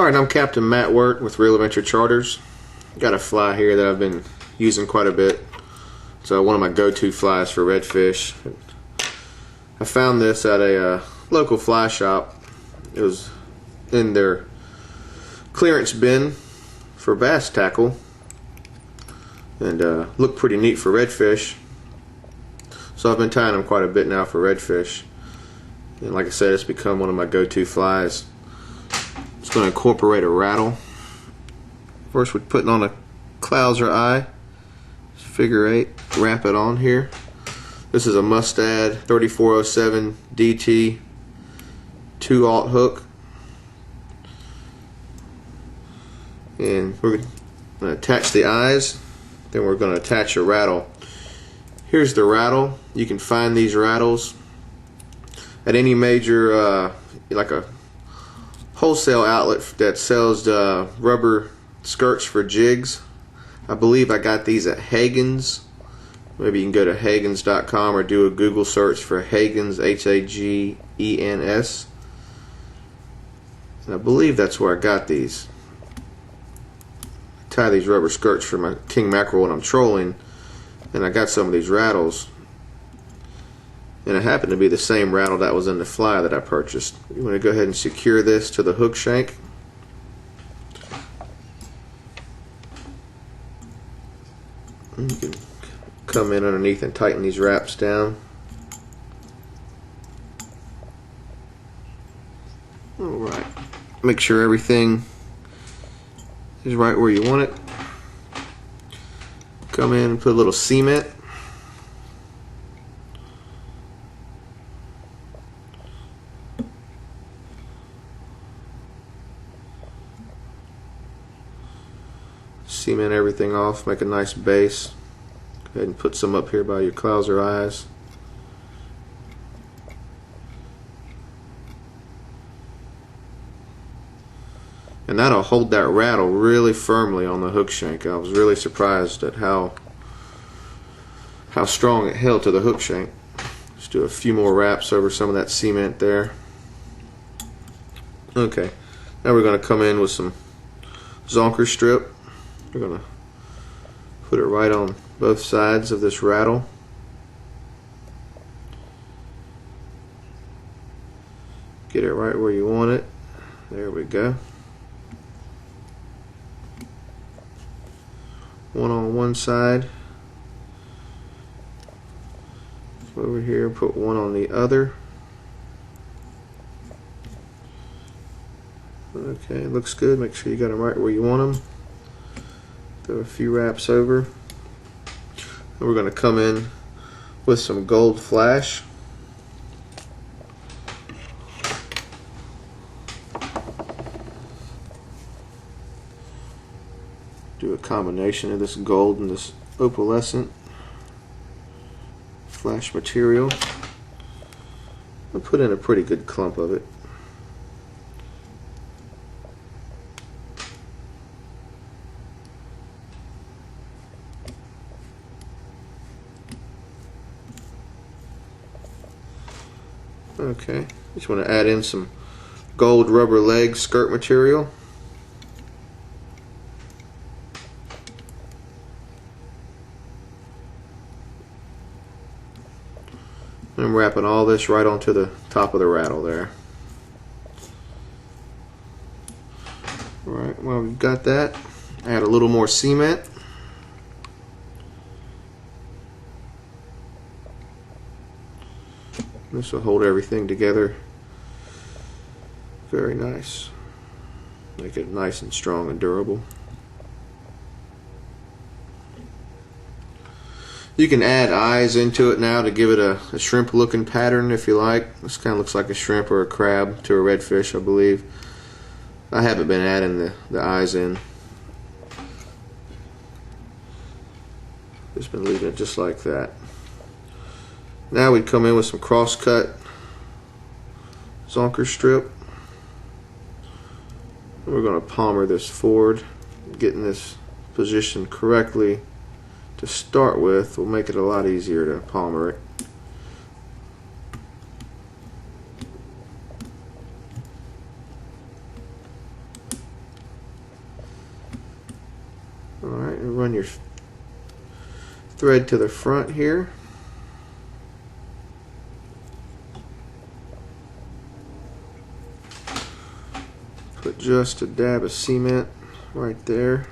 Alright, I'm Captain Matt Wirt with Real Adventure Charters. Got a fly here that I've been using quite a bit. It's one of my go-to flies for redfish. I found this at a local fly shop. It was in their clearance bin for bass tackle and looked pretty neat for redfish. So I've been tying them quite a bit now for redfish. And like I said, it's become one of my go-to flies. It's going to incorporate a rattle. First we're putting on a clouser eye, figure 8, wrap it on here. This is a Mustad 3407 DT 2/0 hook. And we're going to attach the eyes, then we're going to attach a rattle. Here's the rattle. You can find these rattles at any major like a wholesale outlet that sells rubber skirts for jigs. I believe I got these at Hagen's. Maybe you can go to Hagens.com or do a Google search for Hagens, H-A-G-E-N-S. And I believe that's where I got these. I tie these rubber skirts for my king mackerel when I'm trolling, and I got some of these rattles. And it happened to be the same rattle that was in the fly that I purchased. You want to go ahead and secure this to the hook shank. And you can come in underneath and tighten these wraps down. Alright. Make sure everything is right where you want it. Come in and put a little cement. Cement everything off, make a nice base. Go ahead and put some up here by your clouser eyes. And that'll hold that rattle really firmly on the hook shank. I was really surprised at how strong it held to the hook shank. Just do a few more wraps over some of that cement there. Okay, now we're going to come in with some zonker strip. We're going to put it right on both sides of this rattle. Get it right where you want it. There we go. One on one side. Over here, put one on the other. Okay, looks good. Make sure you got them right where you want them. Throw a few wraps over. And we're going to come in with some gold flash. Do a combination of this gold and this opalescent flash material. I'll put in a pretty good clump of it. Okay, just want to add in some gold rubber leg skirt material. I'm wrapping all this right onto the top of the rattle there. Alright, well, we've got that. Add a little more cement. This will hold everything together very nice. Make it nice and strong and durable. You can add eyes into it now to give it a shrimp looking pattern if you like. This kind of looks like a shrimp or a crab to a redfish, I believe. I haven't been adding the eyes in. Just been leaving it just like that. Now we come in with some cross-cut zonker strip. We're going to palmer this forward, getting this positioned correctly to start with will make it a lot easier to palmer it. run your thread to the front here. Put just a dab of cement right there.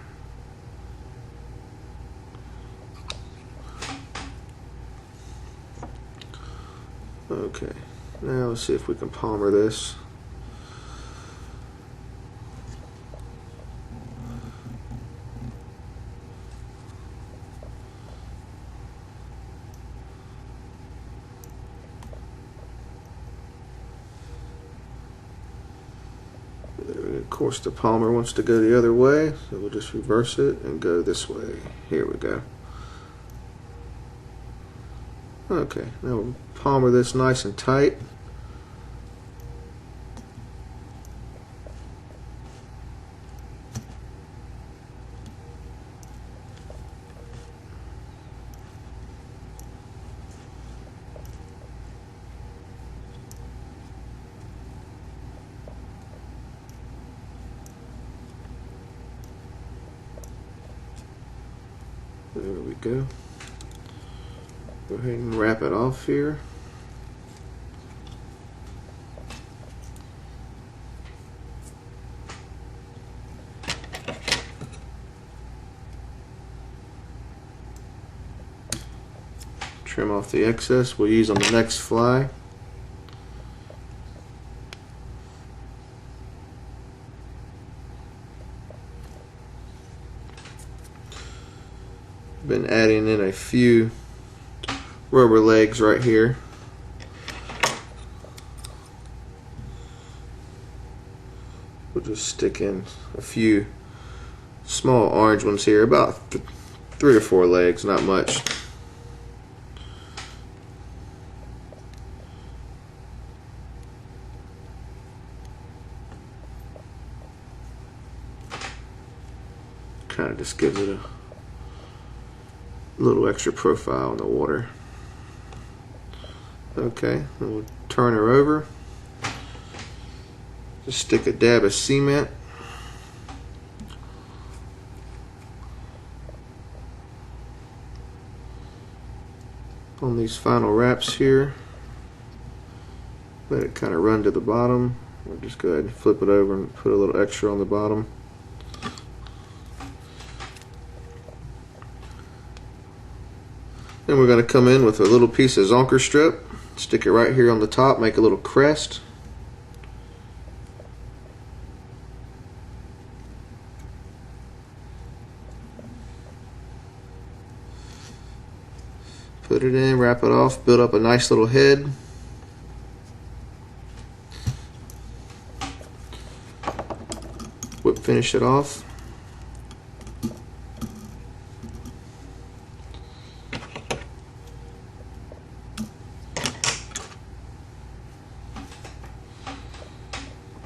Okay, now let's see if we can palmer this. Of course, the palmer wants to go the other way, so we'll just reverse it and go this way. Here we go. Okay, now we'll palmer this nice and tight. There we go. Go ahead and wrap it off here. Trim off the excess we'll use on the next fly. Been adding in a few rubber legs right here. We'll just stick in a few small orange ones here, about 3 or 4 legs, not much. Kind of just gives it a little extra profile in the water. Okay, and we'll turn her over. Just stick a dab of cement. On these final wraps here. Let it kind of run to the bottom. We'll just go ahead and flip it over and put a little extra on the bottom. Then we're going to come in with a little piece of zonker strip, stick it right here on the top, make a little crest. Put it in, wrap it off, build up a nice little head. Whip finish it off.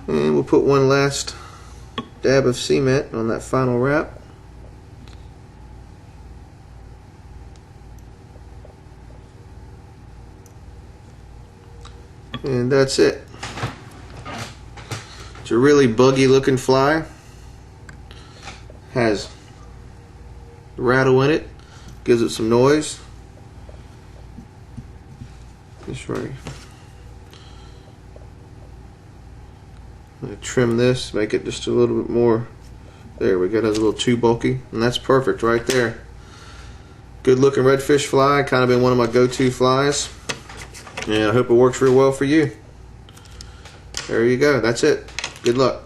And we'll put one last dab of cement on that final wrap. And that's it. It's a really buggy looking fly. Has rattle in it. Gives it some noise. Just right. I'm going to trim this, make it just a little bit more. There we go, that's a little too bulky, and that's perfect right there. Good looking redfish fly, kind of been one of my go-to flies, and I hope it works real well for you. There you go, that's it. Good luck.